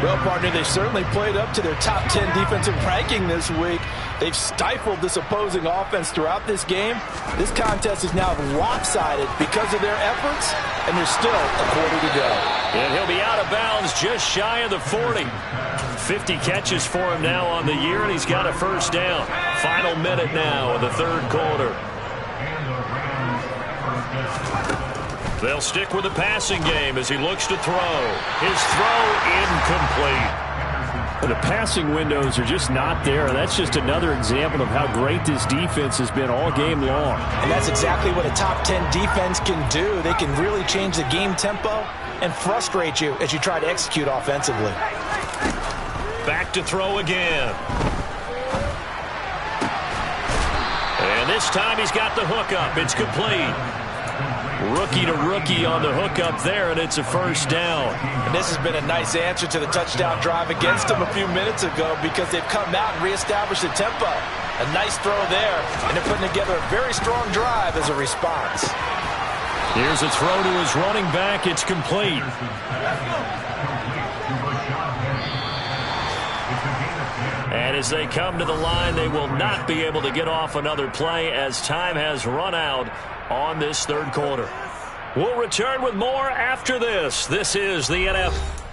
Well, partner, they certainly played up to their top 10 defensive ranking this week. They've stifled this opposing offense throughout this game. This contest is now lopsided because of their efforts, and there's still a quarter to go. And he'll be out of bounds just shy of the 40. 50 catches for him now on the year, and he's got a first down. Final minute now of the third quarter. They'll stick with the passing game as he looks to throw. His throw incomplete. The passing windows are just not there. That's just another example of how great this defense has been all game long. And that's exactly what a top 10 defense can do. They can really change the game tempo and frustrate you as you try to execute offensively. Back to throw again. And this time he's got the hookup. It's complete. Rookie to rookie on the hookup there, and it's a first down. And this has been a nice answer to the touchdown drive against them a few minutes ago because they've come out and reestablished the tempo. A nice throw there, and they're putting together a very strong drive as a response. Here's a throw to his running back. It's complete. And as they come to the line, they will not be able to get off another play as time has run out on this third quarter. We'll return with more after this. This is the NFL.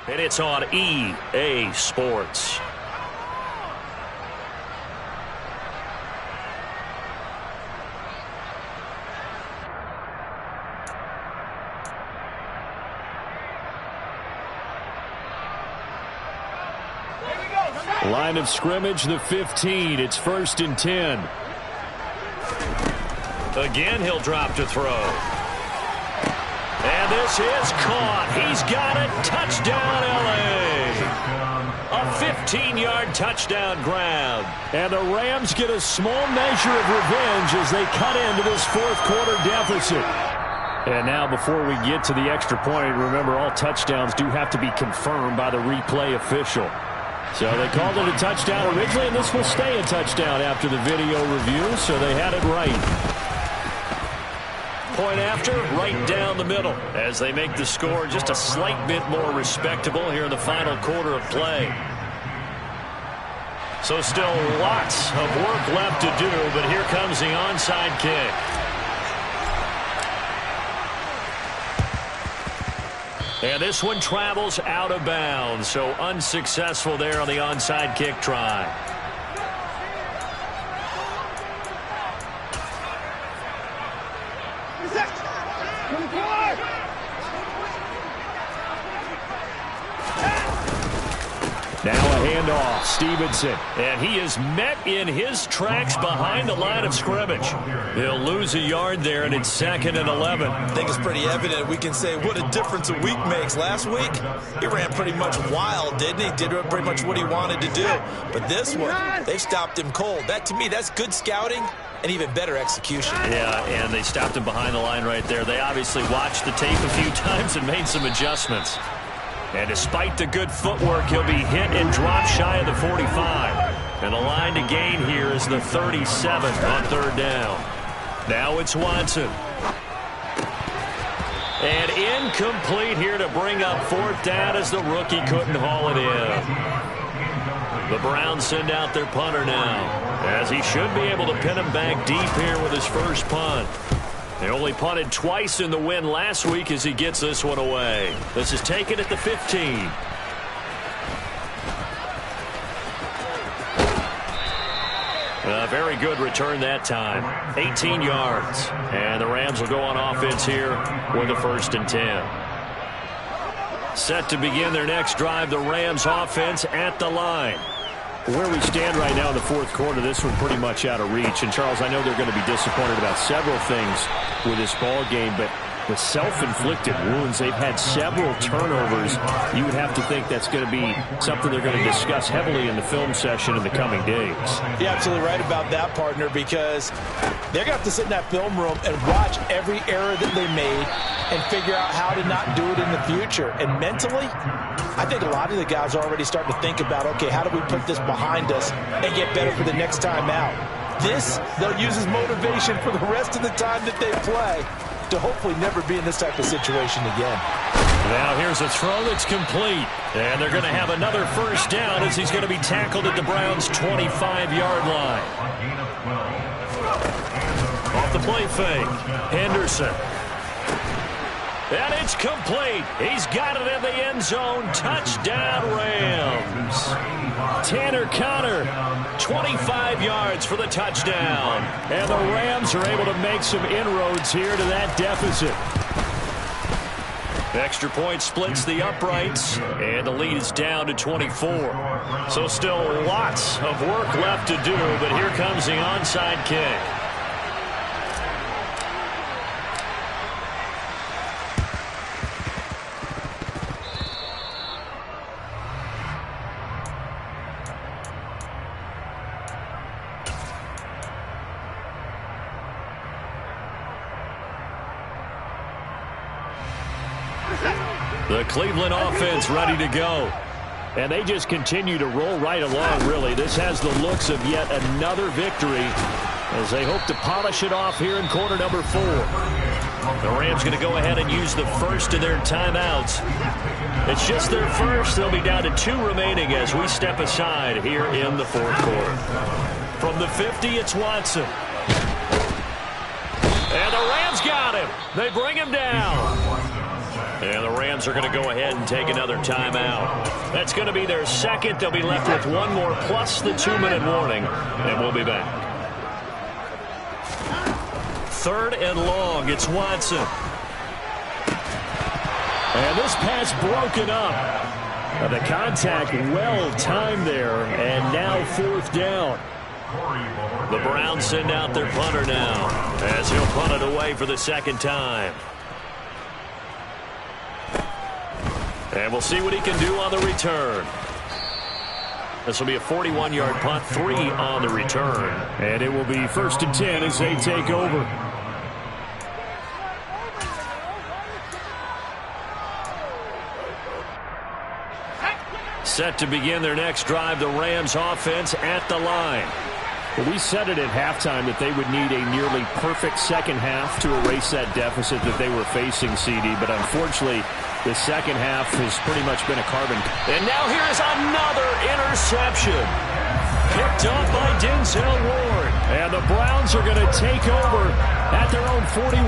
And it's on EA Sports. Line of scrimmage, the 15. It's 1st and 10. Again, he'll drop to throw. And this is caught. He's got it. Touchdown, L.A. A 15-yard touchdown grab. And the Rams get a small measure of revenge as they cut into this fourth quarter deficit. And now before we get to the extra point, remember all touchdowns do have to be confirmed by the replay official. So they called it a touchdown originally, and this will stay a touchdown after the video review, so they had it right. Point after, right down the middle as they make the score just a slight bit more respectable here in the final quarter of play. So still lots of work left to do, but here comes the onside kick. And this one travels out of bounds, so unsuccessful there on the onside kick try. Now a handoff, Stevenson, and he is met in his tracks behind the line of scrimmage. He'll lose a yard there, and it's 2nd and 11. I think it's pretty evident. We can say what a difference a week makes. Last week, he ran pretty much wild, didn't he? Did pretty much what he wanted to do. But this one, they stopped him cold. That, to me, that's good scouting and even better execution. Yeah, and they stopped him behind the line right there. They obviously watched the tape a few times and made some adjustments. And despite the good footwork, he'll be hit and dropped shy of the 45. And the line to gain here is the 37 on 3rd down. Now it's Watson. And incomplete here to bring up 4th down as the rookie couldn't haul it in. The Browns send out their punter now, as he should be able to pin him back deep here with his first punt. They only punted twice in the win last week as he gets this one away. This is taken at the 15. A very good return that time. 18 yards. And the Rams will go on offense here with a 1st and 10. Set to begin their next drive, the Rams offense at the line. Where we stand right now in the 4th quarter, this one pretty much out of reach. And, Charles, I know they're going to be disappointed about several things with this ball game, but the self-inflicted wounds, they've had several turnovers. You would have to think that's going to be something they're going to discuss heavily in the film session in the coming days. You're absolutely right about that, partner, because they're going to have to sit in that film room and watch every error that they made and figure out how to not do it in the future. And mentally, I think a lot of the guys are already starting to think about, okay, how do we put this behind us and get better for the next time out? This, they'll use as motivation for the rest of the time that they play to hopefully never be in this type of situation again. Now here's a throw that's complete. And they're going to have another 1st down as he's going to be tackled at the Browns' 25-yard line. Off the play fake, Henderson. And it's complete. He's got it in the end zone. Touchdown, Rams. Tanner Conner, 25 yards for the touchdown. And the Rams are able to make some inroads here to that deficit. Extra point splits the uprights, and the lead is down to 24. So still lots of work left to do, but here comes the onside kick. The Cleveland offense ready to go. And they just continue to roll right along, really. This has the looks of yet another victory as they hope to polish it off here in quarter number 4. The Rams going to go ahead and use the first of their timeouts. It's just their first. They'll be down to 2 remaining as we step aside here in the 4th quarter. From the 50, it's Watson. And the Rams got him. They bring him down. And the Rams are going to go ahead and take another timeout. That's going to be their second. They'll be left with 1 more plus the 2-minute warning, and we'll be back. 3rd and long. It's Watson. And this pass broken up. The contact well timed there, and now 4th down. The Browns send out their punter now as he'll punt it away for the 2nd time. And we'll see what he can do on the return. This will be a 41-yard punt, 3 on the return. And it will be 1st and 10 as they take over. Set to begin their next drive, the Rams offense at the line. Well, we said it at halftime that they would need a nearly perfect second half to erase that deficit that they were facing, CD. But unfortunately, the second half has pretty much been a carbon. And now here is another interception. Picked up by Denzel Ward. And the Browns are going to take over at their own 41.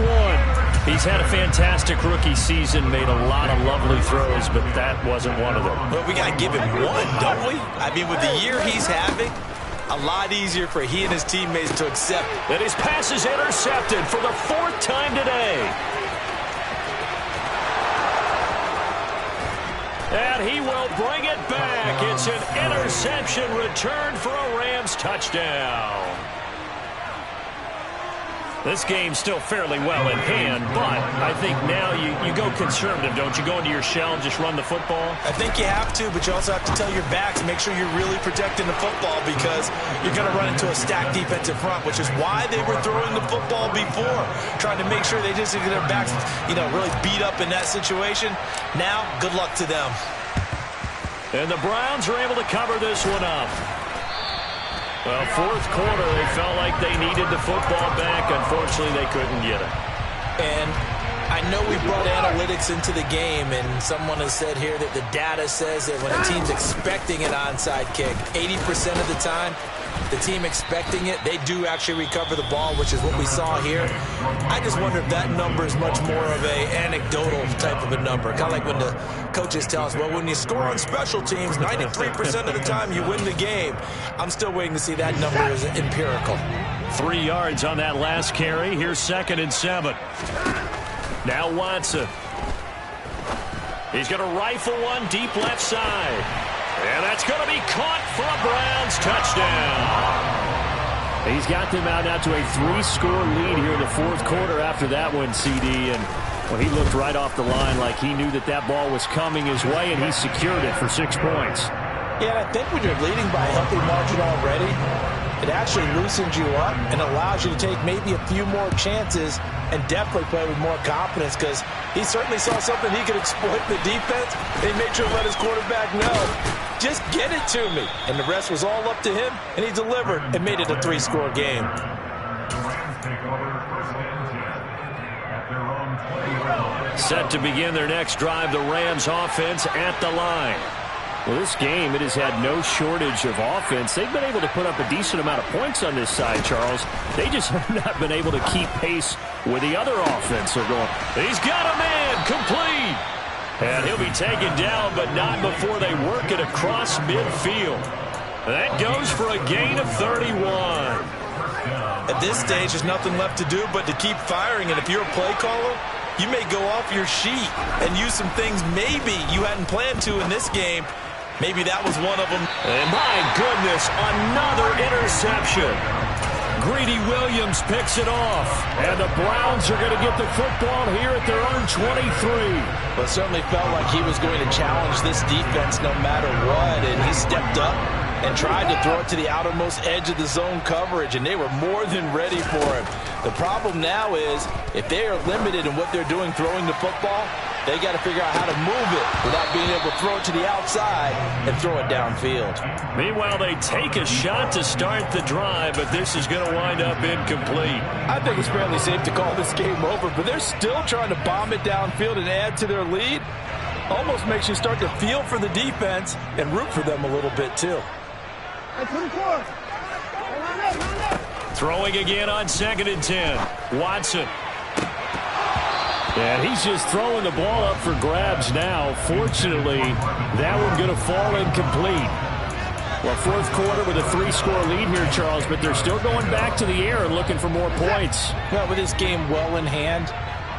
He's had a fantastic rookie season, made a lot of lovely throws, but that wasn't one of them. But we got to give him one, don't we? I mean, with the year he's having, a lot easier for he and his teammates to accept. And his pass is intercepted for the 4th time today. And he will bring it back. It's an interception return for a Rams touchdown. This game's still fairly well in hand, but I think now you go conservative, don't you? Go into your shell and just run the football? I think you have to, but you also have to tell your backs, make sure you're really protecting the football because you're going to run into a stacked defensive front, which is why they were throwing the football before, trying to make sure they just get their backs, really beat up in that situation. Now, good luck to them. And the Browns are able to cover this one up. Well, 4th quarter, they felt like they needed the football back. Unfortunately, they couldn't get it. And I know we brought analytics into the game, and someone has said here that the data says that when a team's expecting an onside kick, 80% of the time, the team expecting it, they do actually recover the ball, which is what we saw here. I just wonder if that number is much more of an anecdotal type of a number. Kind of like when the coaches tell us, well, when you score on special teams, 93% of the time you win the game. I'm still waiting to see that number is empirical. 3 yards on that last carry. Here's 2nd and 7. Now Watson. He's going to rifle one deep left side. And that's going to be caught for a Browns touchdown. He's got them out now to a 3-score lead here in the 4th quarter after that one, CD. And well, he looked right off the line like he knew that ball was coming his way, and he secured it for 6 points. Yeah, and I think when you're leading by a healthy margin already, it actually loosens you up and allows you to take maybe a few more chances and definitely play with more confidence because he certainly saw something he could exploit the defense, and he made sure to let his quarterback know, just get it to me. And the rest was all up to him, and he delivered and made it a 3-score game. Set to begin their next drive, the Rams offense at the line. Well, this game, it has had no shortage of offense. They've been able to put up a decent amount of points on this side, Charles. They just have not been able to keep pace with the other offense they're going. He's got a man, complete. And he'll be taken down, but not before they work it across midfield. That goes for a gain of 31. At this stage, there's nothing left to do but to keep firing. And if you're a play caller, you may go off your sheet and use some things maybe you hadn't planned to in this game. Maybe that was one of them. And my goodness, another interception. Greedy Williams picks it off. And the Browns are going to get the football here at their own 23. Well, it certainly felt like he was going to challenge this defense no matter what, and he stepped up and tried to throw it to the outermost edge of the zone coverage, and they were more than ready for him. The problem now is if they are limited in what they're doing throwing the football, they got to figure out how to move it without being able to throw it to the outside and throw it downfield. Meanwhile, they take a shot to start the drive, but this is going to wind up incomplete. I think it's fairly safe to call this game over, but they're still trying to bomb it downfield and add to their lead. Almost makes you start to feel for the defense and root for them a little bit, too. Throwing again on 2nd and 10. Watson. And he's just throwing the ball up for grabs now. Fortunately, that one going to fall incomplete. Well, 4th quarter with a 3-score lead here, Charles, but they're still going back to the air and looking for more points. Well, with this game well in hand,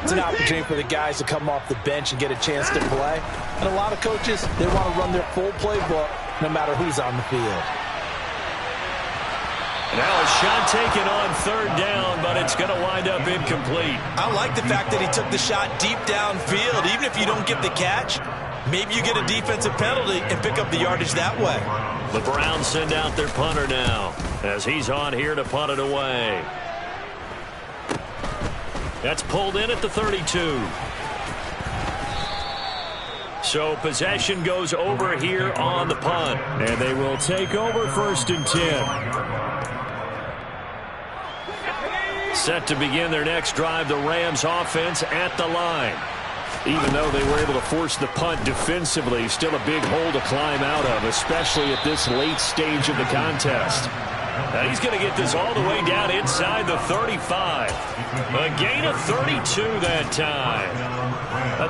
it's an opportunity for the guys to come off the bench and get a chance to play. And a lot of coaches, they want to run their full playbook no matter who's on the field. Now a shot taken on 3rd down, but it's going to wind up incomplete. I like the fact that he took the shot deep downfield. Even if you don't get the catch, maybe you get a defensive penalty and pick up the yardage that way. The Browns send out their punter now as he's on here to punt it away. That's pulled in at the 32. So possession goes over here on the punt. And they will take over 1st and 10. Set to begin their next drive, the Rams offense at the line. Even though they were able to force the punt defensively, still a big hole to climb out of, especially at this late stage of the contest. Now he's going to get this all the way down inside the 35. A gain of 32 that time.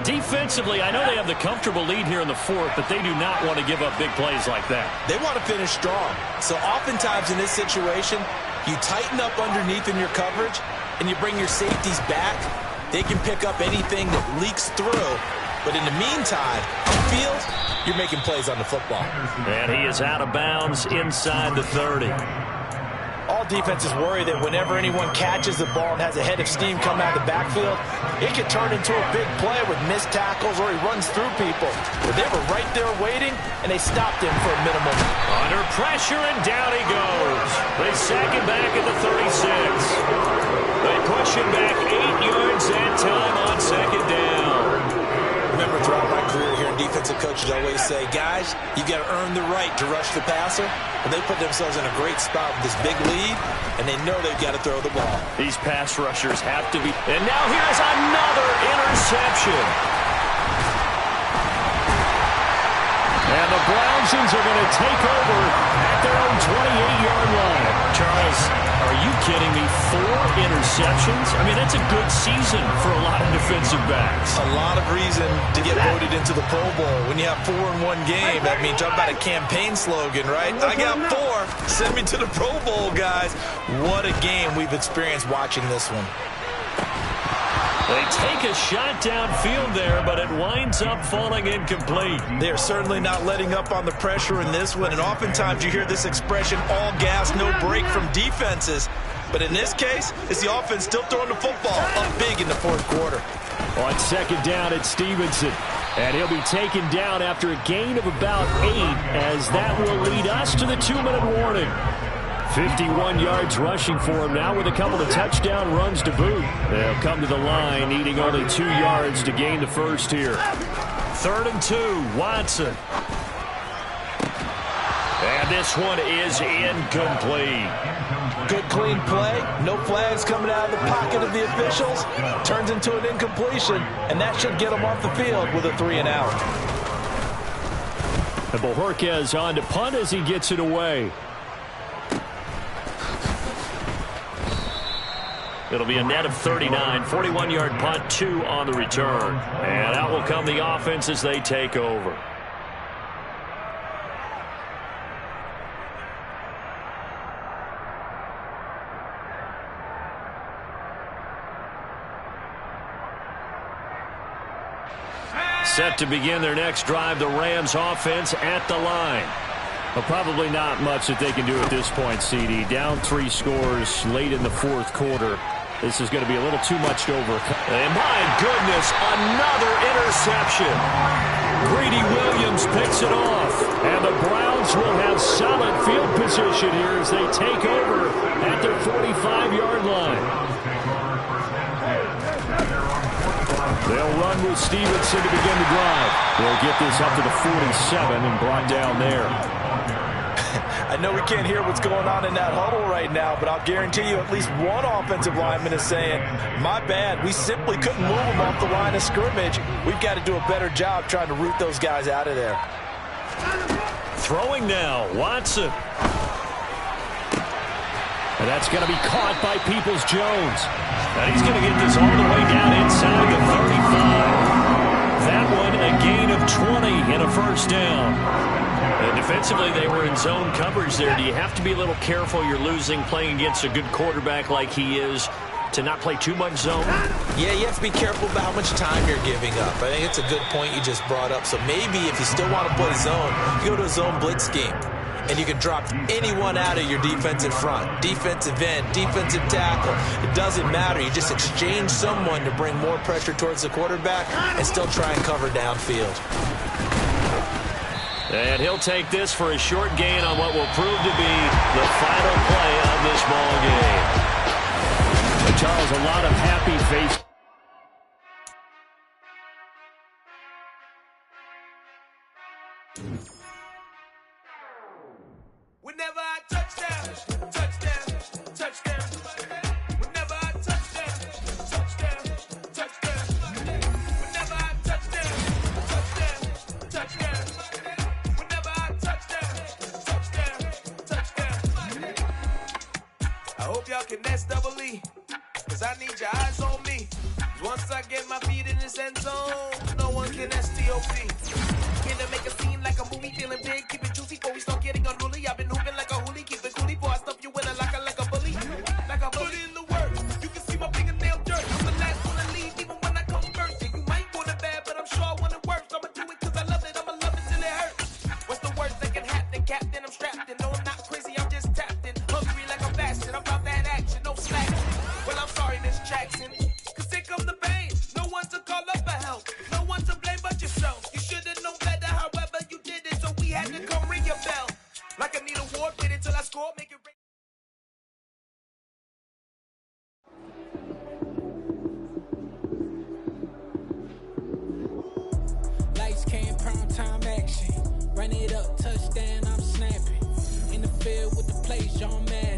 Defensively, I know they have the comfortable lead here in the fourth, but they do not want to give up big plays like that. They want to finish strong. So oftentimes in this situation, you tighten up underneath in your coverage, and you bring your safeties back. They can pick up anything that leaks through. But in the meantime, on field, you're making plays on the football. And he is out of bounds inside the 30. All defenses worry that whenever anyone catches the ball and has a head of steam coming out of the backfield, it can turn into a big play with missed tackles or he runs through people. But they were right there waiting, and they stopped him for a minimum. Under pressure, and down he goes. They sack him back at the 36. They push him back 8 yards that time on second down. Remember, throughout my career here in defensive coaches, I always say, guys, you got to earn the right to rush the passer. And they put themselves in a great spot with this big lead, and they know they've got to throw the ball. These pass rushers have to be. And now here's another interception. And the Brownsons are going to take over at their own 28-yard line. Charles, are you kidding me? 4 interceptions? I mean, that's a good season for a lot of defensive backs. A lot of reason to get voted into the Pro Bowl. When you have 4 in one game, I mean, talk about a campaign slogan, right? I got 4. Send me to the Pro Bowl, guys. What a game we've experienced watching this one. They take a shot downfield there, but it winds up falling incomplete. They are certainly not letting up on the pressure in this one, and oftentimes you hear this expression, all gas, no break from defenses. But in this case, it's the offense still throwing the football up big in the fourth quarter. On second down, it's Stevenson. And he'll be taken down after a gain of about 8, as that will lead us to the 2-minute warning. 51 yards rushing for him now with a couple of touchdown runs to boot. They'll come to the line, needing only 2 yards to gain the first here. 3rd and 2, Watson. And this one is incomplete. Good clean play. No flags coming out of the pocket of the officials. Turns into an incompletion, and that should get them off the field with a 3-and-out. And Bojorquez on to punt as he gets it away. It'll be a net of 39, 41-yard punt, 2 on the return. And out will come the offense as they take over. Set to begin their next drive, the Rams offense at the line. Well, probably not much that they can do at this point, CD. Down 3 scores late in the fourth quarter. This is going to be a little too much to overcome. And my goodness, another interception. Greedy Williams picks it off. And the Browns will have solid field position here as they take over at their 45-yard line. They'll run with Stevenson to begin the drive. They'll get this up to the 47 and brought down there. I know we can't hear what's going on in that huddle right now, but I'll guarantee you at least one offensive lineman is saying, my bad, we simply couldn't move them off the line of scrimmage. We've got to do a better job trying to root those guys out of there. Throwing now, Watson. And that's going to be caught by Peoples-Jones. And he's going to get this all the way down inside the 35. That one a gain of 20 and a first down. And defensively, they were in zone coverage there. Do you have to be a little careful? You're losing, playing against a good quarterback like he is, to not play too much zone? Yeah, you have to be careful about how much time you're giving up. I think it's a good point you just brought up. So maybe if you still want to play zone, you go to a zone blitz scheme. And you can drop anyone out of your defensive front, defensive end, defensive tackle. It doesn't matter. You just exchange someone to bring more pressure towards the quarterback and still try and cover downfield. And he'll take this for a short gain on what will prove to be the final play of this ball game. And Charles, a lot of happy face. Whenever I touchdown, touchdown, touchdown. Whenever I touchdown, touchdown, touchdown. Whenever I touchdown. talking, that's double E. Cause I need your eyes on me. Once I get my feet in this end zone, no one can STOP. Here to make a scene like a movie, feeling big, keep it juicy before we start getting unruly. I've been hooping like a hoolie, keep it coolie before I stuff you in a locker like a bully. Like a bully in the work, you can see my fingernail dirt. I'm the last one to leave, even when I come first. Yeah, you might want it bad, but I'm sure I want it worse. I'ma do it cause I love it, I'ma love it till it hurts. What's the worst that can happen, Captain? I'm strapped in, no I'm not crazy, I'm just tapped in. Hungry like I'm fasting, I'm about that action, no slack. Well, I'm sorry, Miss Jackson, cause here come the pain. No one to call up for help, no one to blame but yourself. You should've known better, however you did it, so we had to come ring your bell. Like I need a award, wait until I score, make it rain. Lights came, prime time action. Run it up, touchdown, I'm snapping. In the field with the plays, John Madden.